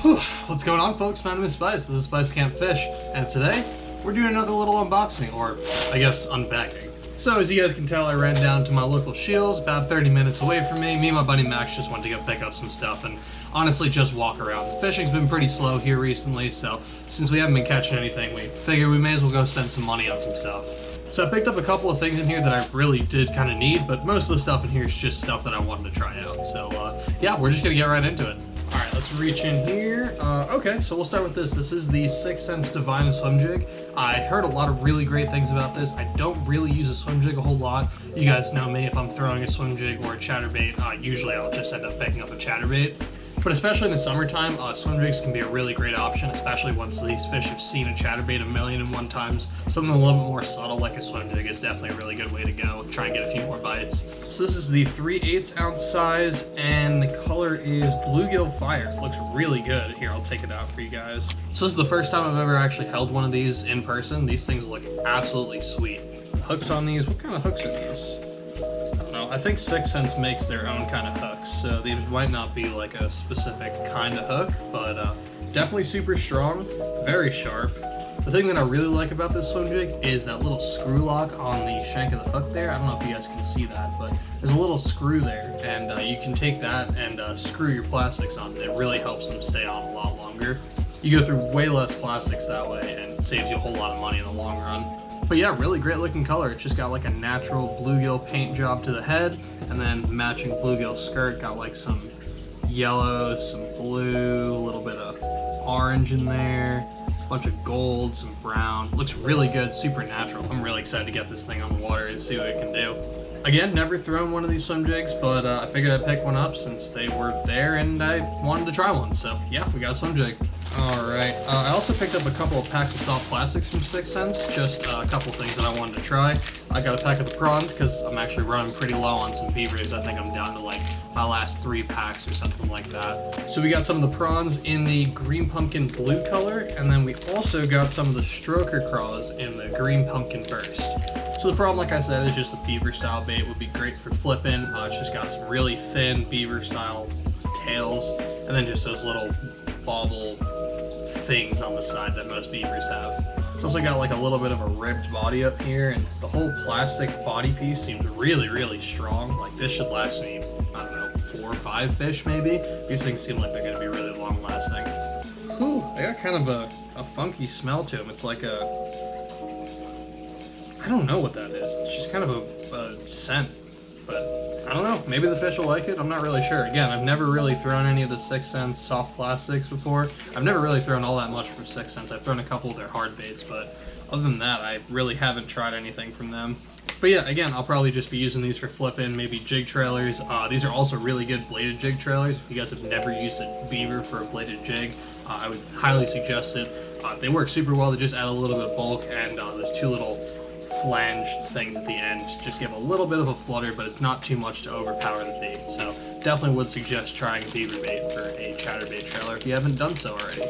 What's going on, folks? My name is Spice. This is Spice Can't Fish, and today we're doing another little unboxing, or I guess unpacking. So as you guys can tell, I ran down to my local Scheels, about 30 minutes away from me. Me and my buddy Max just went to go pick up some stuff and honestly just walk around. The fishing's been pretty slow here recently, so since we haven't been catching anything, we figured we may as well go spend some money on some stuff. So I picked up a couple of things in here that I really did kind of need, but most of the stuff in here is just stuff that I wanted to try out. So yeah, we're just gonna get right into it. All right, let's reach in here. Okay, so we'll start with this. This is the 6 Sense Divine Swim Jig. I heard a lot of really great things about this. I don't really use a swim jig a whole lot. You guys know me, if I'm throwing a swim jig or a chatterbait, usually I'll just end up picking up a chatterbait. But especially in the summertime, swim jigs can be a really great option, especially once these fish have seen a chatterbait 1,000,001 times. Something a little bit more subtle like a swim jig is definitely a really good way to go. Try and get a few more bites. So this is the 3/8 ounce size, and the color is Bluegill Fire. It looks really good. Here, I'll take it out for you guys. So this is the first time I've ever actually held one of these in person. These things look absolutely sweet. The hooks on these, what kind of hooks are these? I think 6 Sense makes their own kind of hooks, so they might not be like a specific kind of hook, but definitely super strong, very sharp. The thing that I really like about this swim jig is that little screw lock on the shank of the hook there. I don't know if you guys can see that, but there's a little screw there, and you can take that and screw your plastics on. It really helps them stay on a lot longer. You go through way less plastics that way and saves you a whole lot of money in the long run. But yeah, really great looking color. It's just got like a natural bluegill paint job to the head, and then matching bluegill skirt. Got like some yellow, some blue, a little bit of orange in there, a bunch of gold, some brown. Looks really good, super natural. I'm really excited to get this thing on the water and see what it can do. Again, never thrown one of these swim jigs, but I figured I'd pick one up since they were there and I wanted to try one. So yeah, we got a swim jig. Alright, I also picked up a couple of packs of soft plastics from 6 Sense, just a couple things that I wanted to try. I got a pack of the prawns because I'm actually running pretty low on some beavers. I think I'm down to like my last 3 packs or something like that. So we got some of the prawns in the green pumpkin blue color, and then we also got some of the stroker craws in the green pumpkin burst. So the problem, like I said, is just the beaver style bait would be great for flipping. It's just got some really thin beaver style tails, and then just those little bobble things on the side that most beavers have. It's also got like a little bit of a ribbed body up here, and the whole plastic body piece seems really, really strong. Like this should last me, I don't know, 4 or 5 fish maybe. These things seem like they're gonna be really long lasting. Ooh, they got kind of a funky smell to them. It's like I don't know what that is. It's just kind of a scent, but I don't know. Maybe the fish will like it. I'm not really sure. Again, I've never really thrown any of the 6 Sense soft plastics before. I've never really thrown all that much from 6 Sense. I've thrown a couple of their hard baits, but other than that, I really haven't tried anything from them. But yeah, again, I'll probably just be using these for flipping, maybe jig trailers. These are also really good bladed jig trailers. If you guys have never used a beaver for a bladed jig, I would highly suggest it. They work super well. They just add a little bit of bulk, and those 2 little flange things at the end just give a little bit of a flutter, but it's not too much to overpower the bait. So definitely would suggest trying beaver bait for a chatterbait trailer if you haven't done so already.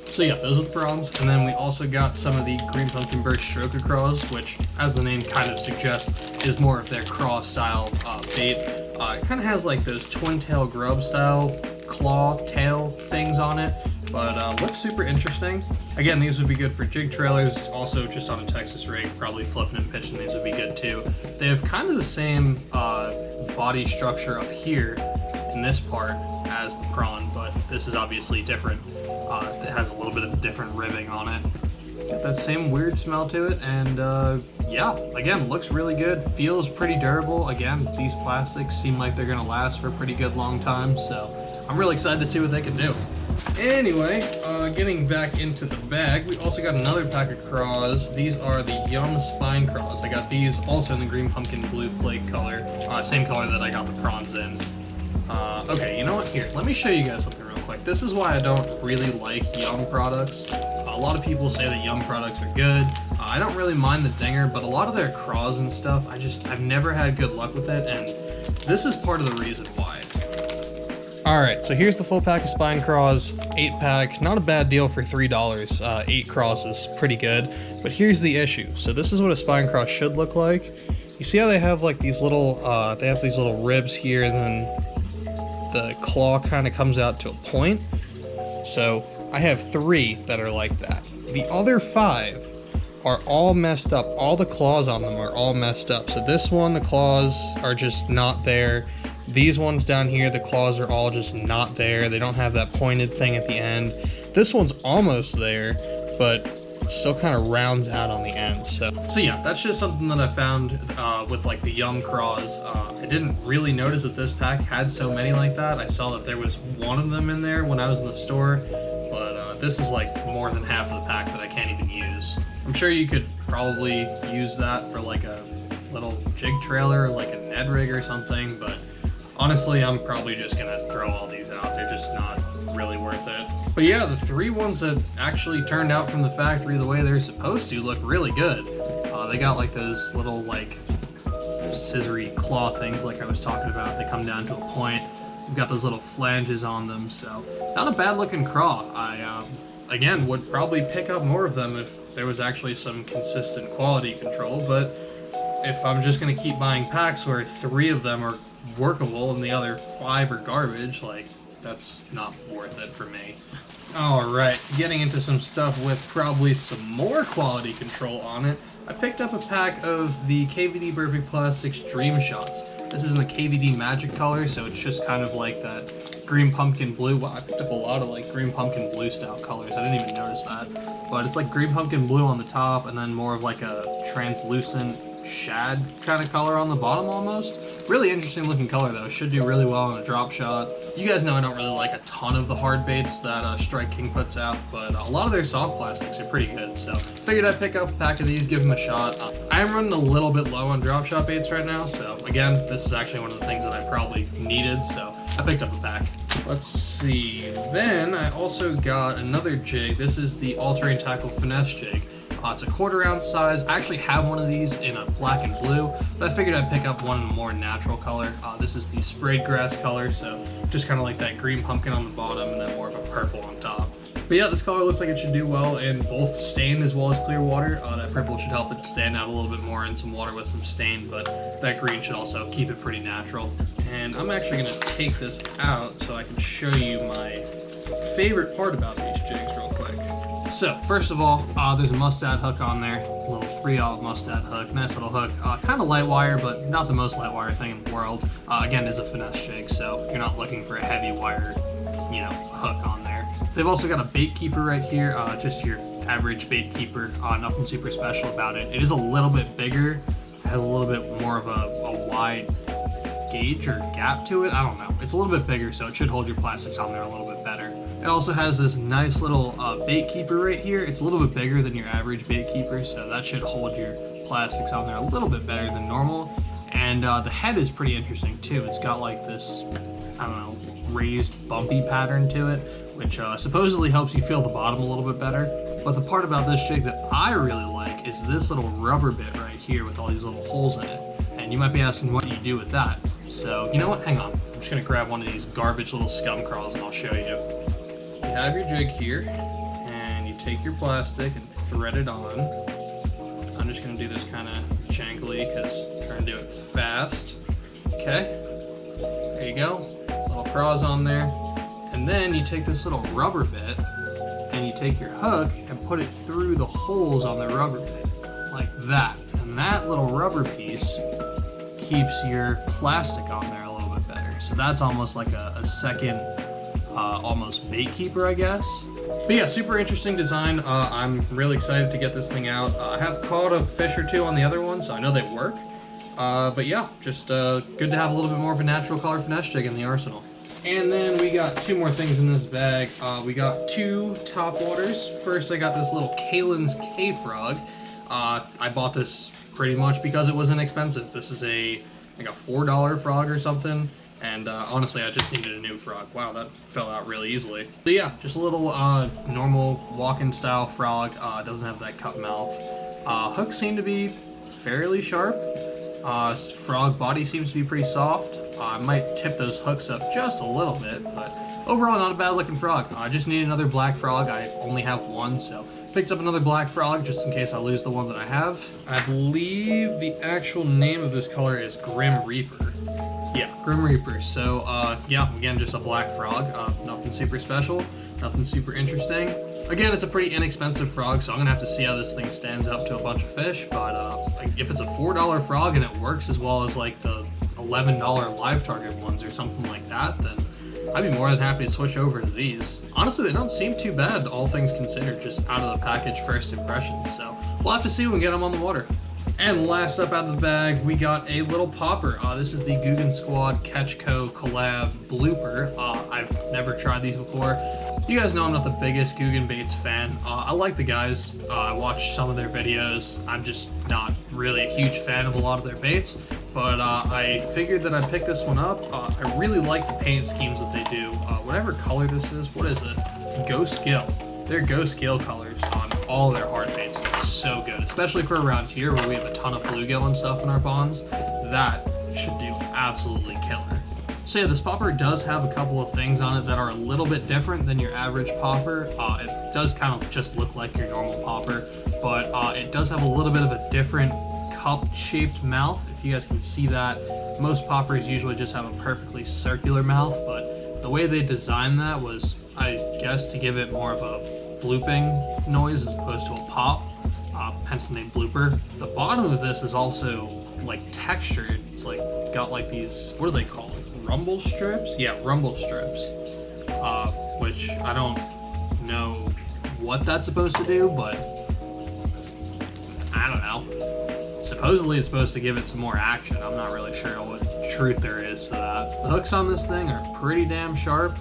So yeah, those are the prawns, and then we also got some of the green pumpkin burst stroker craws, which, as the name kind of suggests, is more of their craw style bait. It kind of has like those twin tail grub style claw tail things on it, but looks super interesting. Again, these would be good for jig trailers, also just on a Texas rig, probably flipping and pitching these would be good too. They have kind of the same body structure up here in this part as the prawn, but this is obviously different. It has a little bit of different ribbing on it. Got that same weird smell to it, and yeah, again, looks really good, feels pretty durable. Again, these plastics seem like they're gonna last for a pretty good long time, so I'm really excited to see what they can do. Anyway, getting back into the bag, we also got another pack of craws. These are the Yum Spine Craws. I got these also in the green pumpkin blue flake color, same color that I got the prawns in. Okay, you know what? Here, let me show you guys something real quick. This is why I don't really like Yum products. A lot of people say that Yum products are good. I don't really mind the dinger, but a lot of their craws and stuff, I've never had good luck with it, and this is part of the reason why. Alright, so here's the full pack of spine craws, 8-pack, not a bad deal for $3. 8 craws is pretty good, but here's the issue. So this is what a spine craw should look like. You see how they have like these little, these little ribs here, and then the claw kind of comes out to a point? So I have 3 that are like that. The other 5 are all messed up. All the claws on them are all messed up. So this one, the claws are just not there. These ones down here, the claws are all just not there. They don't have that pointed thing at the end. This one's almost there, but still kind of rounds out on the end. So yeah, that's just something that I found with like the young craws. I didn't really notice that this pack had so many like that. I saw that there was one of them in there when I was in the store, but this is like more than half of the pack that I can't even use. I'm sure you could probably use that for like a little jig trailer, or like a Ned rig or something, but honestly, I'm probably just gonna throw all these out. They're just not really worth it. But yeah, the 3 ones that actually turned out from the factory the way they're supposed to look really good. They got like those little like scissory claw things like I was talking about. They come down to a point. We've got those little flanges on them, so not a bad looking craw. I again would probably pick up more of them if there was actually some consistent quality control, but if I'm just gonna keep buying packs where 3 of them are workable and the other 5 are garbage, like, that's not worth it for me. Alright, getting into some stuff with probably some more quality control on it, I picked up a pack of the KVD Perfect Plastics Dream Shots. This is in the KVD Magic color, so it's just kind of like that green pumpkin blue. Wow, I picked up a lot of like green pumpkin blue style colors. I didn't even notice that. But it's like green pumpkin blue on the top and then more of like a translucent shad kind of color on the bottom almost. Really interesting looking color though. Should do really well on a drop shot. You guys know I don't really like a ton of the hard baits that Strike King puts out, but a lot of their soft plastics are pretty good, so figured I'd pick up a pack of these, give them a shot. I am running a little bit low on drop shot baits right now, so again, this is actually one of the things that I probably needed, so I picked up a pack. Let's see, then I also got another jig. This is the All Terrain Tackle Finesse jig. It's a 1/4 ounce size. I actually have one of these in a black and blue, but I figured I'd pick up one in a more natural color. This is the sprayed grass color, so just kind of like that green pumpkin on the bottom and then more of a purple on top. But yeah, this color looks like it should do well in both stain as well as clear water. That purple should help it stand out a little bit more in some water with some stain, but that green should also keep it pretty natural. And I'm actually going to take this out so I can show you my favorite part about these jigs real quick. So, first of all, there's a mustad hook on there, a little 3/0 mustad hook, nice little hook, kind of light wire, but not the most light wire thing in the world. Again, is a finesse jig, so you're not looking for a heavy wire, hook on there. They've also got a bait keeper right here, just your average bait keeper, nothing super special about it. It is a little bit bigger, has a little bit more of a wide gauge or gap to it, I don't know. It's a little bit bigger, so it should hold your plastics on there a little bit better. It also has this nice little bait keeper right here. It's a little bit bigger than your average bait keeper, so that should hold your plastics on there a little bit better than normal. And the head is pretty interesting too. It's got like this, I don't know, raised bumpy pattern to it, which supposedly helps you feel the bottom a little bit better. But the part about this jig that I really like is this little rubber bit right here with all these little holes in it. And you might be asking what do you do with that? So, you know what? Hang on. I'm just gonna grab one of these garbage little scum crawls and I'll show you. You have your jig here, and you take your plastic and thread it on. I'm just going to do this kind of jankily because I'm trying to do it fast. Okay, there you go. Little craws on there. And then you take this little rubber bit, and you take your hook and put it through the holes on the rubber bit, like that. And that little rubber piece keeps your plastic on there a little bit better. So that's almost like a second almost bait keeper, I guess. But yeah, super interesting design. I'm really excited to get this thing out. I have caught a fish or 2 on the other one, so I know they work. But yeah, just good to have a little bit more of a natural color finesse jig in the arsenal. And then we got 2 more things in this bag. We got 2 top waters. First, I got this little Kalen's K-Frog. I bought this pretty much because it was inexpensive. This is like a $4 frog or something. And honestly, I just needed a new frog. Wow, that fell out really easily. So yeah, just a little normal walk-in style frog. Doesn't have that cut mouth. Hooks seem to be fairly sharp. Frog body seems to be pretty soft. I might tip those hooks up just a little bit, but overall, not a bad looking frog. I just need another black frog. I only have one, so picked up another black frog just in case I lose the one that I have. I believe the actual name of this color is Grim Reaper. Yeah, Grim Reaper. So, yeah, again, just a black frog. Nothing super special, nothing super interesting. Again, it's a pretty inexpensive frog, so I'm gonna have to see how this thing stands up to a bunch of fish. But if it's a $4 frog and it works as well as like the $11 live target ones or something like that, then I'd be more than happy to switch over to these. Honestly, they don't seem too bad, all things considered, just out of the package first impressions. So we'll have to see when we get them on the water. And last up out of the bag, we got a little popper. This is the Googan Squad Catch Co. collab blooper. I've never tried these before. You guys know I'm not the biggest Googan baits fan. I like the guys. I watch some of their videos. I'm just not really a huge fan of a lot of their baits. But I figured that I'd pick this one up. I really like the paint schemes that they do. Whatever color this is, what is it? Ghost Gill. Their Ghost Gill colors on all their hard baits are so good, especially for around here where we have a ton of bluegill and stuff in our ponds. That should do absolutely killer. So yeah, this popper does have a couple of things on it that are a little bit different than your average popper. It does kind of just look like your normal popper, but it does have a little bit of a different cup-shaped mouth. If you guys can see that, most poppers usually just have a perfectly circular mouth, but the way they designed that was, I guess, to give it more of a blooping noise as opposed to a pop, hence the name blooper. The bottom of this is also like textured. It's like got like these, what do they call it? Rumble strips? Yeah, rumble strips. Which I don't know what that's supposed to do, but I don't know. Supposedly it's supposed to give it some more action. I'm not really sure what truth there is to that. The hooks on this thing are pretty damn sharp.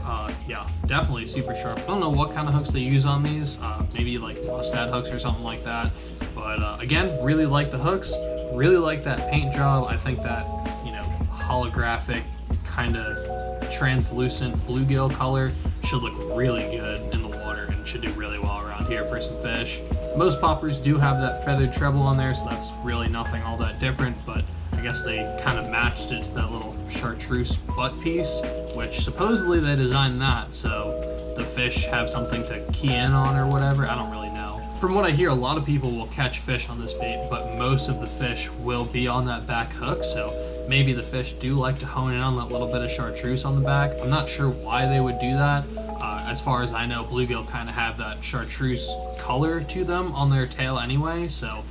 Yeah, definitely super sharp. I don't know what kind of hooks they use on these. Maybe like mustad hooks or something like that. But again, really like the hooks. Really like that paint job. I think that, you know, holographic kind of translucent bluegill color should look really good in the water and should do really well around here for some fish. Most poppers do have that feathered treble on there, so that's really nothing all that different, but I guess they kind of matched it to that little chartreuse butt piece, which supposedly they designed that so the fish have something to key in on or whatever. I don't really know. From what I hear, a lot of people will catch fish on this bait, but most of the fish will be on that back hook, so maybe the fish do like to hone in on that little bit of chartreuse on the back. I'm not sure why they would do that. As far as I know, bluegill kind of have that chartreuse color to them on their tail anyway, so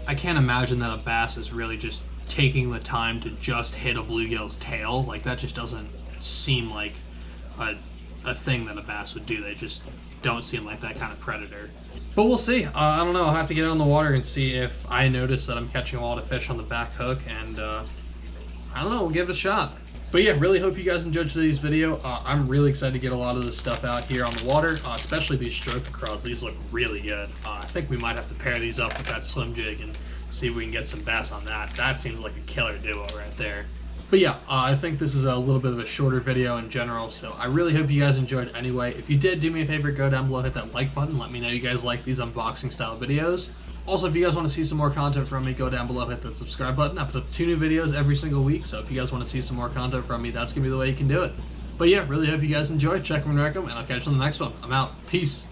I can't imagine that a bass is really just taking the time to just hit a bluegill's tail. Like, that just doesn't seem like a thing that a bass would do. They just don't seem like that kind of predator. But we'll see. I don't know. I'll have to get it on the water and see if I notice that I'm catching a lot of fish on the back hook, and I don't know, we'll give it a shot. But yeah, really hope you guys enjoyed today's video. I'm really excited to get a lot of this stuff out here on the water, especially these stroker crawls. These look really good. I think we might have to pair these up with that swim jig and see if we can get some bass on that. That seems like a killer duo right there. But yeah, I think this is a little bit of a shorter video in general, so I really hope you guys enjoyed anyway. If you did, do me a favor, go down below, hit that like button, let me know you guys like these unboxing style videos. Also, if you guys want to see some more content from me, go down below, hit that subscribe button. I put up 2 new videos every single week, so if you guys want to see some more content from me, that's going to be the way you can do it. But yeah, really hope you guys enjoyed. Check them and wreck them, and I'll catch you on the next one. I'm out. Peace.